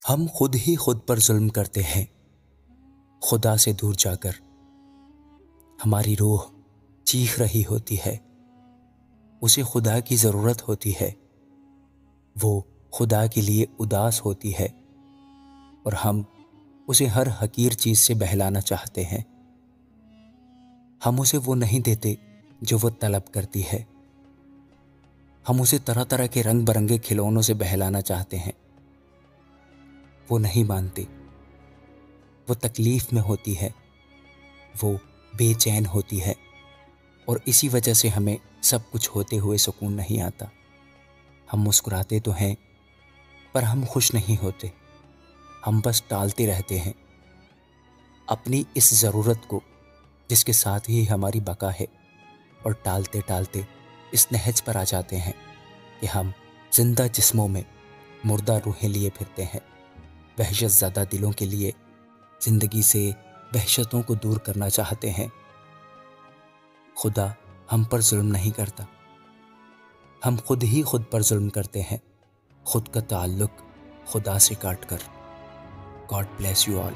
हम खुद ही खुद पर जुल्म करते हैं। खुदा से दूर जाकर हमारी रूह चीख रही होती है, उसे खुदा की ज़रूरत होती है, वो खुदा के लिए उदास होती है और हम उसे हर हकीर चीज़ से बहलाना चाहते हैं। हम उसे वो नहीं देते जो वो तलब करती है। हम उसे तरह तरह के रंग बरंगे खिलौनों से बहलाना चाहते हैं। वो नहीं मानती, वो तकलीफ में होती है, वो बेचैन होती है और इसी वजह से हमें सब कुछ होते हुए सुकून नहीं आता। हम मुस्कुराते तो हैं पर हम खुश नहीं होते। हम बस टालते रहते हैं अपनी इस ज़रूरत को जिसके साथ ही हमारी बका है, और टालते टालते इस नहज पर आ जाते हैं कि हम जिंदा जिस्मों में मुर्दा रूहें लिए फिरते हैं। वहशत ज़दा दिलों के लिए ज़िंदगी से वहशतों को दूर करना चाहते हैं। खुदा हम पर जुल्म नहीं करता, हम खुद ही खुद पर जुल्म करते हैं, खुद का ताल्लुक खुदा से काट कर। God bless you all.